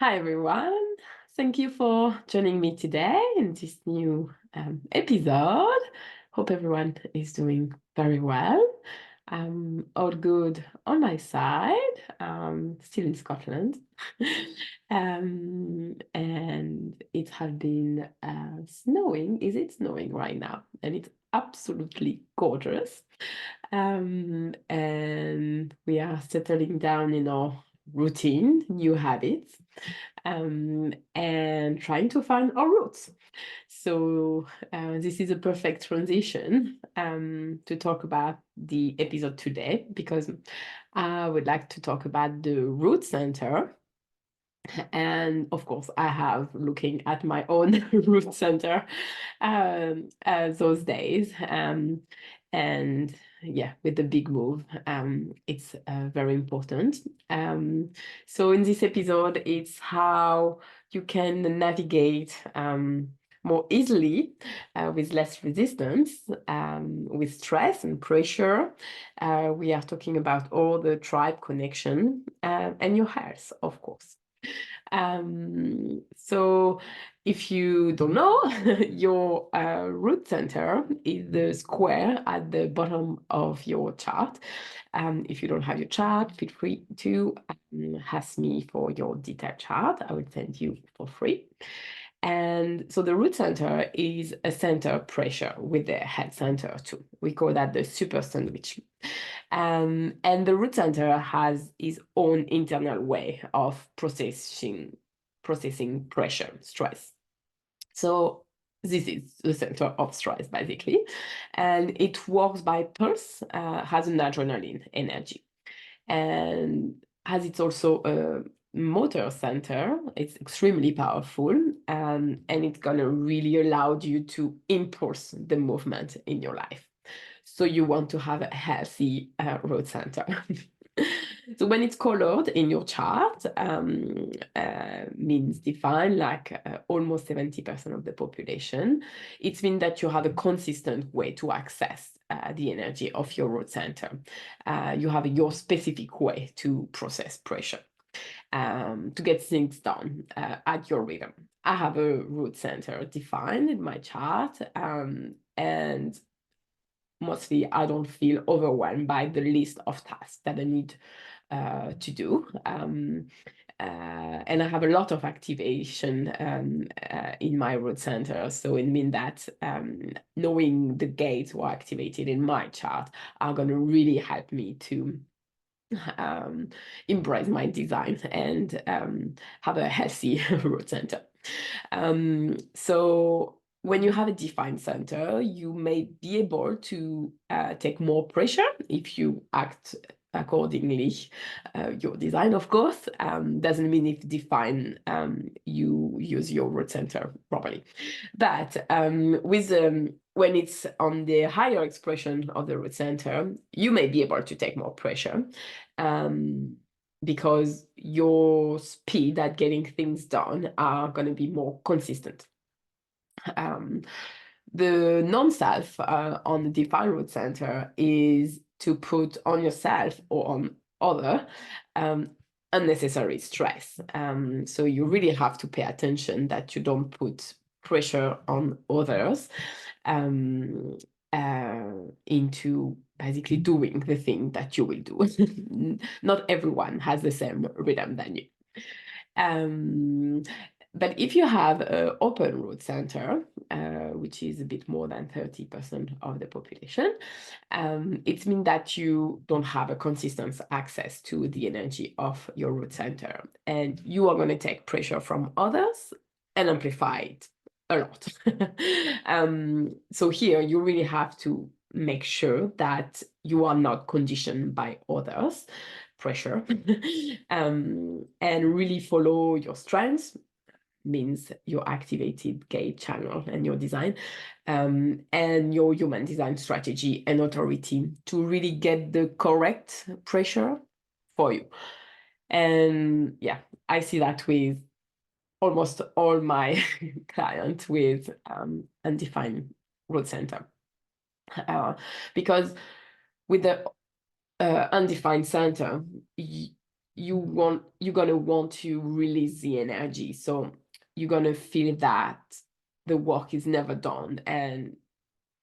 Hi, everyone. Thank you for joining me today in this new episode. Hope everyone is doing very well. All good on my side. Still in Scotland. And it has been snowing. Is it snowing right now? And it's absolutely gorgeous. And we are settling down in our routine, new habits, and trying to find our roots. So, this is a perfect transition to talk about the episode today because I would like to talk about the root center. And of course, I have looking at my own root center those days. And yeah, with the big move, it's very important. So in this episode, it's how you can navigate more easily with less resistance, with stress and pressure. We are talking about all the tribe connection and your health, of course. So if you don't know, your root center is the square at the bottom of your chart. If you don't have your chart, feel free to ask me for your detailed chart. I will send you for free. And so the root center is a center of pressure with the head center too. We call that the super sandwich. And the root center has its own internal way of processing pressure, stress. So this is the center of stress, basically. And it works by pulse, has an adrenaline energy. And as it's also a motor center, it's extremely powerful, and it's gonna really allow you to impulse the movement in your life. So you want to have a healthy road center. So when it's colored in your chart, means defined like almost 70% of the population, it means that you have a consistent way to access the energy of your road center. You have your specific way to process pressure, to get things done at your rhythm. I have a root center defined in my chart, and mostly I don't feel overwhelmed by the list of tasks that I need to do. And I have a lot of activation in my root center. So it means that knowing the gates were activated in my chart are going to really help me to embrace my design and have a healthy root center. So when you have a defined center, you may be able to take more pressure if you act accordingly. Your design, of course, doesn't mean if defined, you use your root center properly. But with when it's on the higher expression of the root center, you may be able to take more pressure, because your speed at getting things done are going to be more consistent. The non-self on the defined root center is to put on yourself or on other unnecessary stress. So you really have to pay attention that you don't put pressure on others into basically doing the thing that you will do. Not everyone has the same rhythm than you. Um, but if you have an open root center, which is a bit more than 30% of the population, it means that you don't have a consistent access to the energy of your root center, and you are going to take pressure from others and amplify it a lot. So here you really have to make sure that you are not conditioned by others' pressure, and really follow your strengths, means your activated gate channel and your design, and your human design strategy and authority to really get the correct pressure for you. And yeah, I see that with almost all my clients with undefined root center. Because with the undefined center, you're gonna want to release the energy. So you're gonna feel that the work is never done and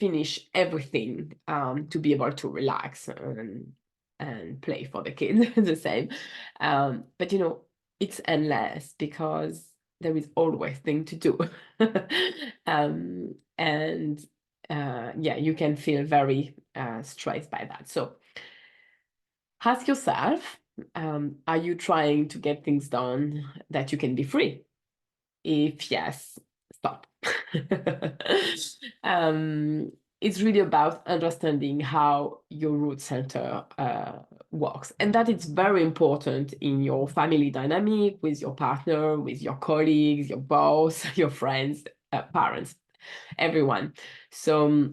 finish everything to be able to relax and play for the kids the same. But it's endless because there is always thing to do. And yeah, you can feel very stressed by that. So ask yourself, are you trying to get things done that you can be free? If yes, stop. um, it's really about understanding how your root center works, and that it's very important in your family dynamic with your partner, with your colleagues, your boss, your friends, parents, everyone. So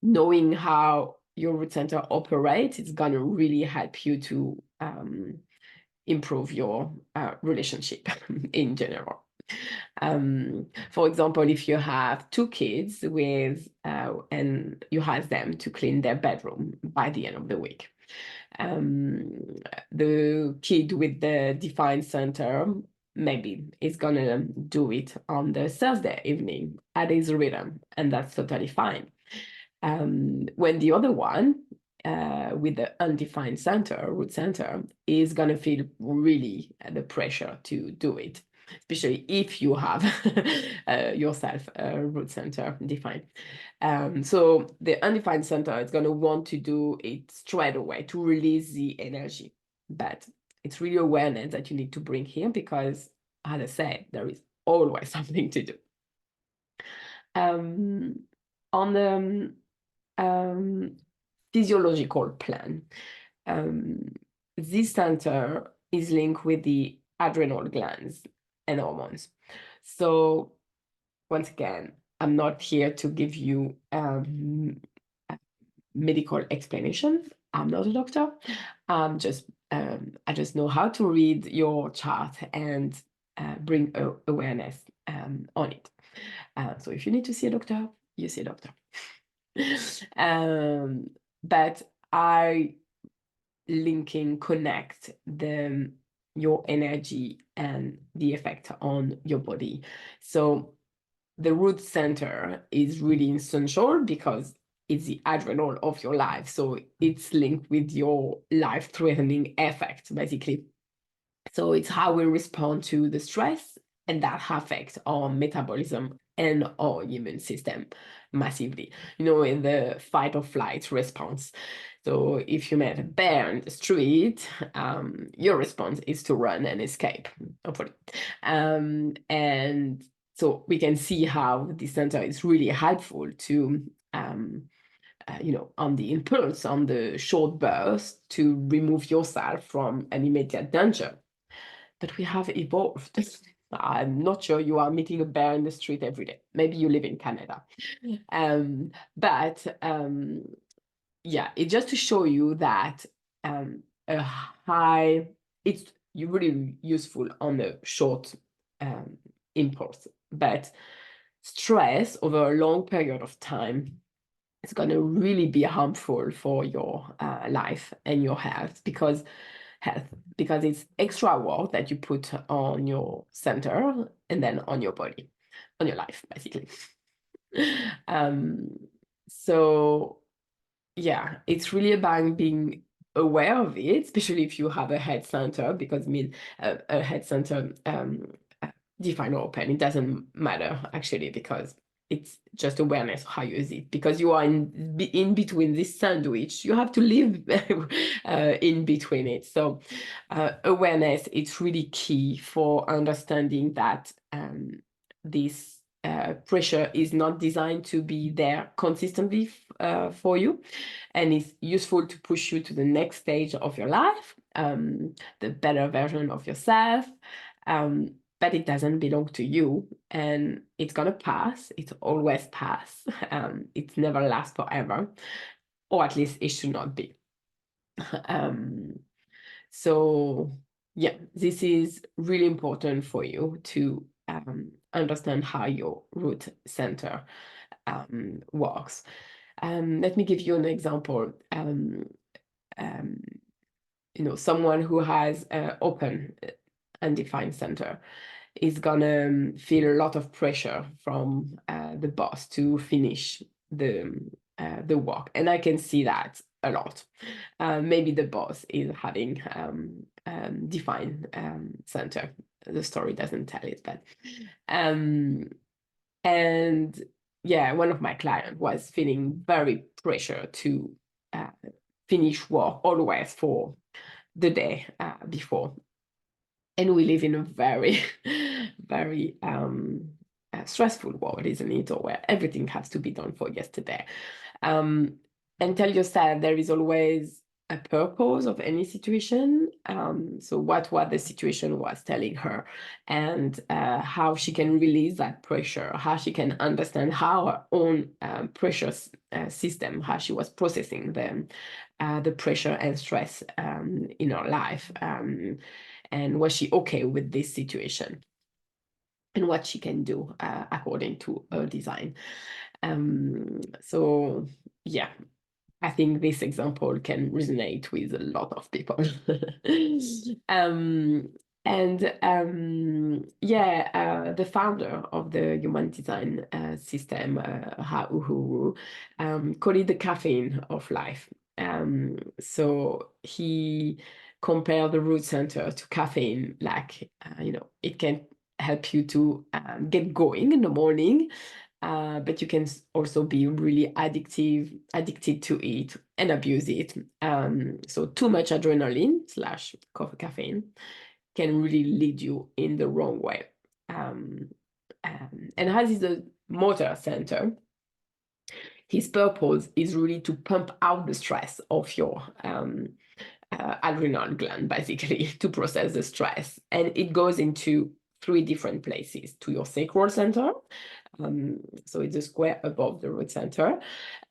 knowing how your root center operates, it's gonna really help you to improve your relationship in general. For example, if you have two kids and you ask them to clean their bedroom by the end of the week, the kid with the defined center maybe is gonna do it on the Thursday evening at his rhythm, and that's totally fine. When the other one with the undefined center, root center, is going to feel really the pressure to do it, especially if you have yourself root center defined. So the undefined center is going to want to do it straight away to release the energy. But it's really awareness that you need to bring here because, as I said, there is always something to do. On the physiological plan. This center is linked with the adrenal glands and hormones. So once again, I'm not here to give you medical explanation. I'm not a doctor. I just know how to read your chart and bring awareness on it. So if you need to see a doctor, you see a doctor. But I connect your energy and the effect on your body. So the root center is really essential because it's the adrenal of your life. So it's linked with your life-threatening effect, basically. So it's how we respond to the stress, and that affects our metabolism and our immune system massively, in the fight or flight response. So if you met a bear in the street, your response is to run and escape, hopefully. And so we can see how the center is really helpful to on the impulse, on the short burst, to remove yourself from an immediate danger. But we have evolved. I'm not sure you are meeting a bear in the street every day. Maybe you live in Canada. But yeah, it's just to show you that a high, it's really useful on a short impulse. But stress over a long period of time, it's going to really be harmful for your life and your health because it's extra work that you put on your center and then on your body, on your life, basically. So yeah, it's really about being aware of it, especially if you have a head center, because a head center define or open, it doesn't matter actually, because it's just awareness of how you use it, because you are in between this sandwich, you have to live in between it. So awareness, it's really key for understanding that this pressure is not designed to be there consistently for you, and it's useful to push you to the next stage of your life, the better version of yourself. But it doesn't belong to you, and it's gonna pass. It's always pass. It's never last forever, or at least it should not be. So yeah, this is really important for you to understand how your root center works. Let me give you an example. someone who has open undefined center is gonna feel a lot of pressure from the boss to finish the work, and I can see that a lot. Maybe the boss is having defined center. The story doesn't tell it, but and yeah, one of my clients was feeling very pressure to uh, finish work always for the day before. And we live in a very, very stressful world, isn't it? Or where everything has to be done for yesterday. Um, and tell yourself there is always a purpose of any situation. So what the situation was telling her, and how she can release that pressure, how she can understand how her own pressure system, how she was processing the pressure and stress in her life. And was she okay with this situation? And what she can do according to her design. So yeah, I think this example can resonate with a lot of people. The founder of the human design system, Uhuru, called it the caffeine of life. So he compared the root center to caffeine, like, it can help you to get going in the morning, but you can also be really addicted to it and abuse it. So too much adrenaline slash caffeine can really lead you in the wrong way. And as is the motor center, his purpose is really to pump out the stress of your adrenal gland, basically, to process the stress. And it goes into 3 different places: to your sacral center. So it's a square above the root center,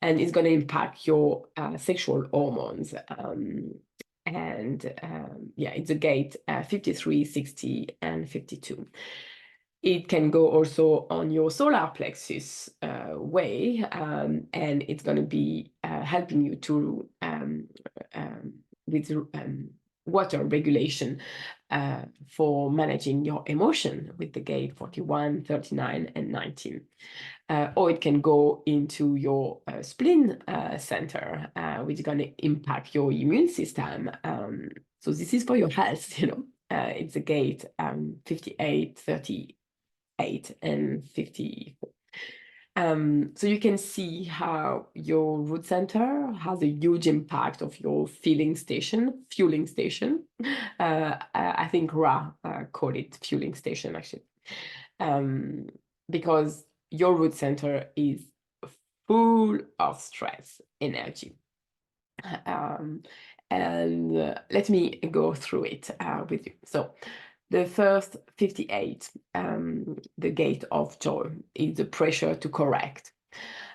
and it's going to impact your sexual hormones. It's a gate 53, 60, and 52. It can go also on your solar plexus way, and it's going to be helping you to with water regulation for managing your emotion with the gate 41, 39, and 19. Or it can go into your spleen center, which is going to impact your immune system. So this is for your health, it's a gate 58, 38, and 54. So you can see how your root center has a huge impact of your fueling station. I think Ra called it fueling station, actually. Because your root center is full of stress, energy. Let me go through it with you. So the first 58, the gate of joy, is the pressure to correct.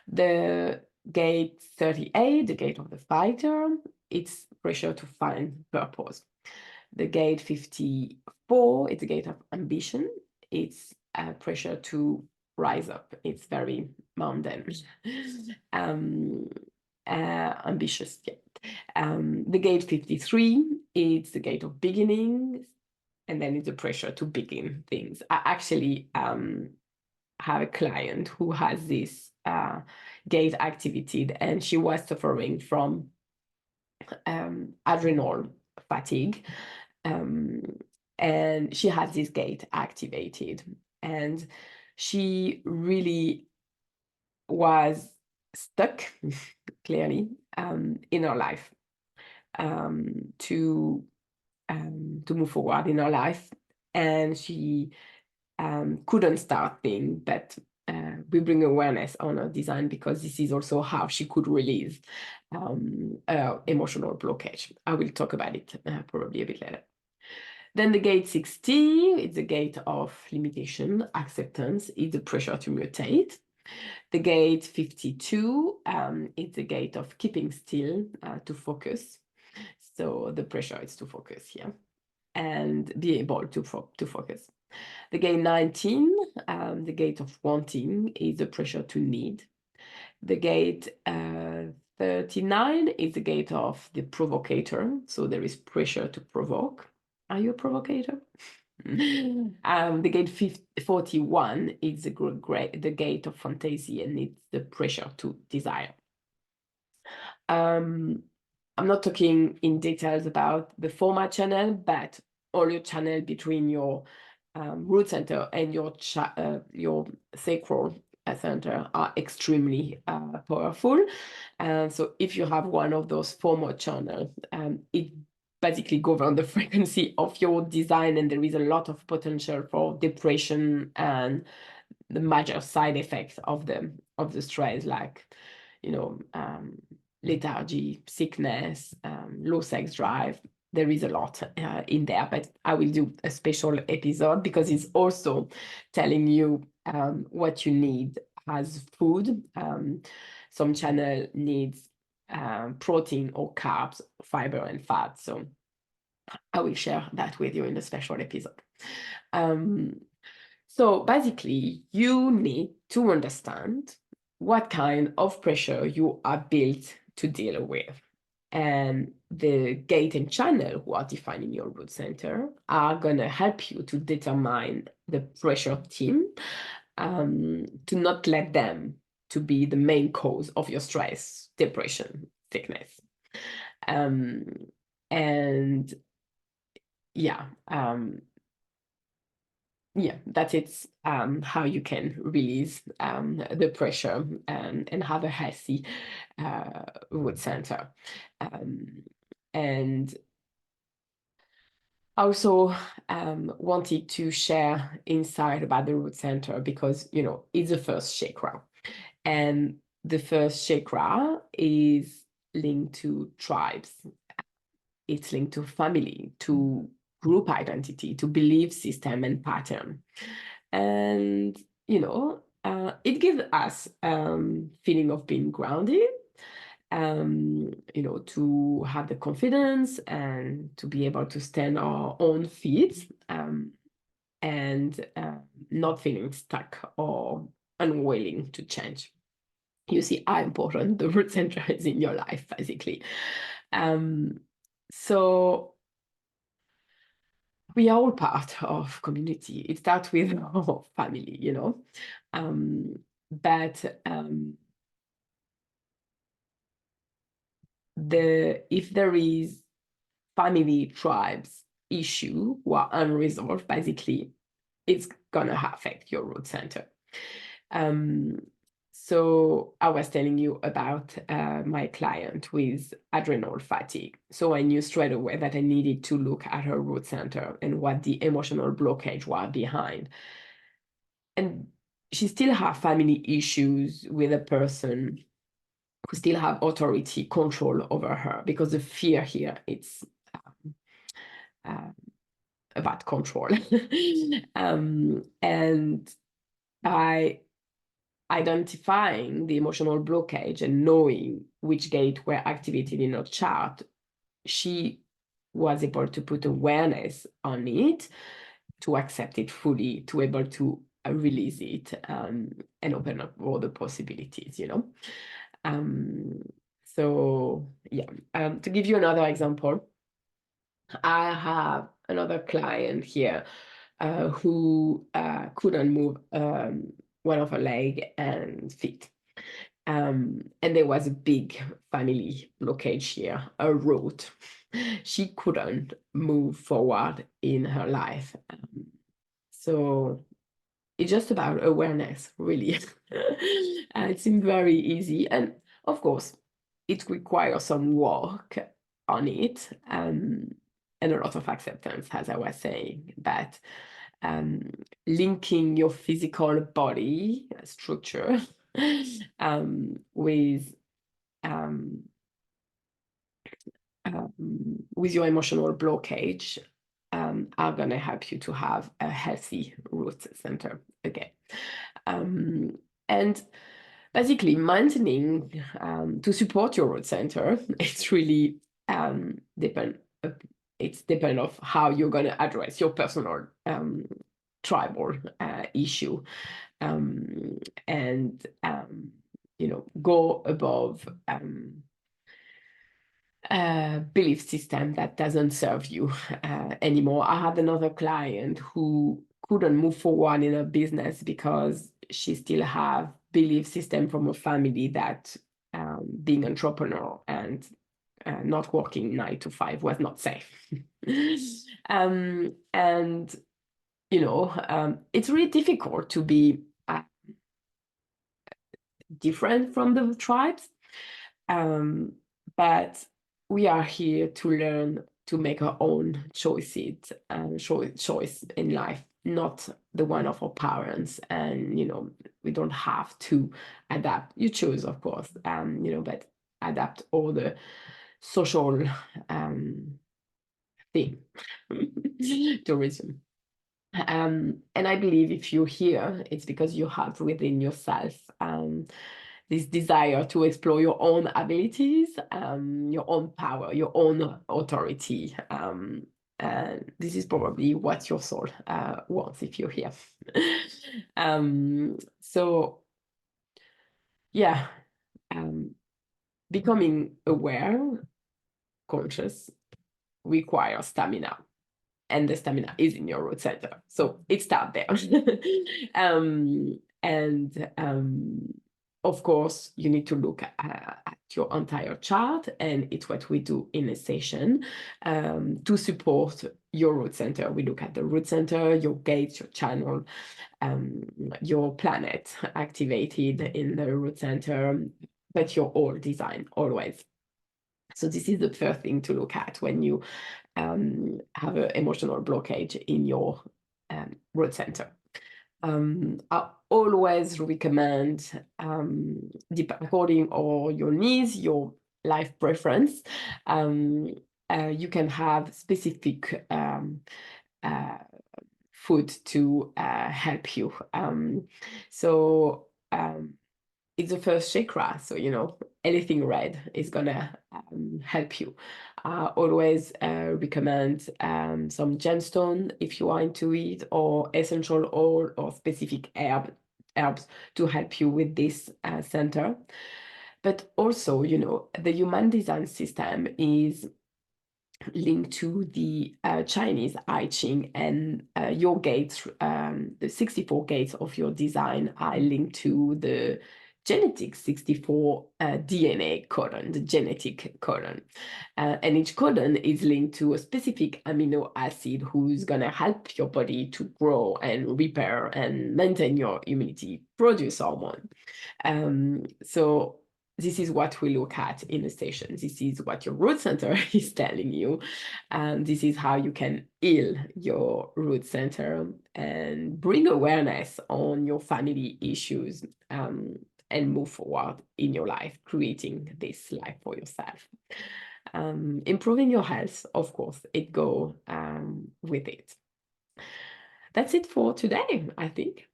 The gate 38, the gate of the fighter, it's pressure to find purpose. The gate 54, it's the gate of ambition. It's pressure to rise up. It's very mundane. Ambitious, yeah. The gate 53, it's the gate of beginnings, and then it's the pressure to begin things. I actually have a client who has this gate activated, and she was suffering from adrenal fatigue, and she had this gate activated, and she really was stuck, clearly, in her life, to move forward in her life, and she couldn't start things, but we bring awareness on her design, because this is also how she could release emotional blockage. I will talk about it probably a bit later. Then the gate 60, it's a gate of limitation, acceptance, it's the pressure to mutate. The gate 52, it's a gate of keeping still, to focus. So the pressure is to focus here and be able to focus. The gate 19, the gate of wanting, is the pressure to need. The gate 39 is the gate of the provocator. So there is pressure to provoke. Are you a provocator? The gate 41 is the gate of fantasy, and it's the pressure to desire. I'm not talking in details about the format channel, but all your channel between your root center and your sacral center are extremely powerful. And so if you have one of those format channels, it basically governs the frequency of your design, and there is a lot of potential for depression and the major side effects of the stress, like lethargy, sickness, low sex drive. There is a lot in there, but I will do a special episode because it's also telling you what you need as food. Some channel needs protein or carbs, fiber and fat. So I will share that with you in a special episode. So basically, you need to understand what kind of pressure you are built to deal with. And the gate and channel who are defining your root center are going to help you to determine the pressure theme, to not let them to be the main cause of your stress, depression, sickness. And yeah, that's it. How you can release the pressure and have a healthy root center. And also wanted to share insight about the root center because it's the first chakra, and the first chakra is linked to tribes. It's linked to family, to group identity, to belief system and pattern. And, it gives us feeling of being grounded, to have the confidence and to be able to stand on our own feet, and not feeling stuck or unwilling to change. You see how important the root center is in your life, basically. So we are all part of community. It starts with our family, but if there is family tribes issue who are unresolved, basically, it's gonna affect your root center. So I was telling you about my client with adrenal fatigue. So I knew straight away that I needed to look at her root center and what the emotional blockage was behind. And she still have family issues with a person who still have authority, control over her, because the fear here, it's about control. And by identifying the emotional blockage and knowing which gate were activated in her chart, she was able to put awareness on it, to accept it fully, to able to release it, and open up all the possibilities, So yeah, to give you another example, I have another client here who couldn't move one of her leg and feet. And there was a big family blockage here, a root. She couldn't move forward in her life. So it's just about awareness, really. It seemed very easy. And of course, it requires some work on it, and a lot of acceptance, as I was saying. But linking your physical body structure with your emotional blockage are going to help you to have a healthy root center again. And basically, maintaining to support your root center, it's really it's depend of how you're going to address your personal tribal issue, and go above belief system that doesn't serve you anymore. I had another client who couldn't move forward in her business because she still have belief system from a family that being entrepreneur and not working 9 to 5 was not safe. And it's really difficult to be different from the tribes. But we are here to learn to make our own choices and choice in life, not the one of our parents. And we don't have to adapt. You choose, of course, but adapt all the social thing tourism. And I believe if you're here, it's because you have within yourself this desire to explore your own abilities, your own power, your own authority. And this is probably what your soul wants if you're here. So, yeah, becoming aware, conscious, requires stamina. And the stamina is in your root center. So it starts there. Of course, you need to look at your entire chart, and it's what we do in a session to support your root center. We look at the root center, your gates, your channel, your planet activated in the root center, but your whole design always. So this is the first thing to look at when you have an emotional blockage in your root center. I always recommend, according to your needs, your life preference, you can have specific food to help you. It's the first chakra, so anything red is gonna help you. Always recommend some gemstone if you are into it, or essential oil or specific herbs to help you with this center. But also, the human design system is linked to the Chinese I Ching, and your gates, the 64 gates of your design are linked to the genetic 64 DNA codon, the genetic codon. And each codon is linked to a specific amino acid who's going to help your body to grow and repair and maintain your immunity, produce hormone. So this is what we look at in the station. This is what your root center is telling you. And this is how you can heal your root center and bring awareness on your family issues and move forward in your life, creating this life for yourself. Improving your health, of course, it goes with it. That's it for today, I think.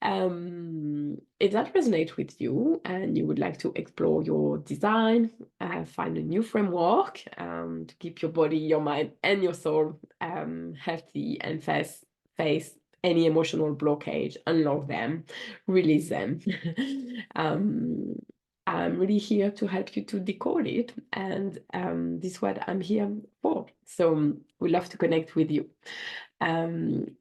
If that resonates with you and you would like to explore your design, find a new framework to keep your body, your mind, and your soul healthy and face any emotional blockage, unlock them, release them. I'm really here to help you to decode it, and this is what I'm here for. So we love to connect with you. And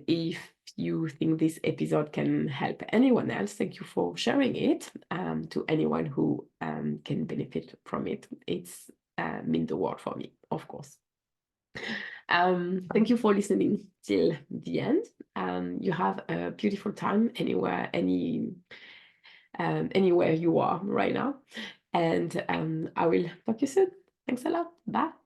if you think this episode can help anyone else, thank you for sharing it to anyone who can benefit from it. It's mean the world for me, of course. Thank you for listening till the end. You have a beautiful time anywhere you are right now. And I will talk to you soon. Thanks a lot. Bye.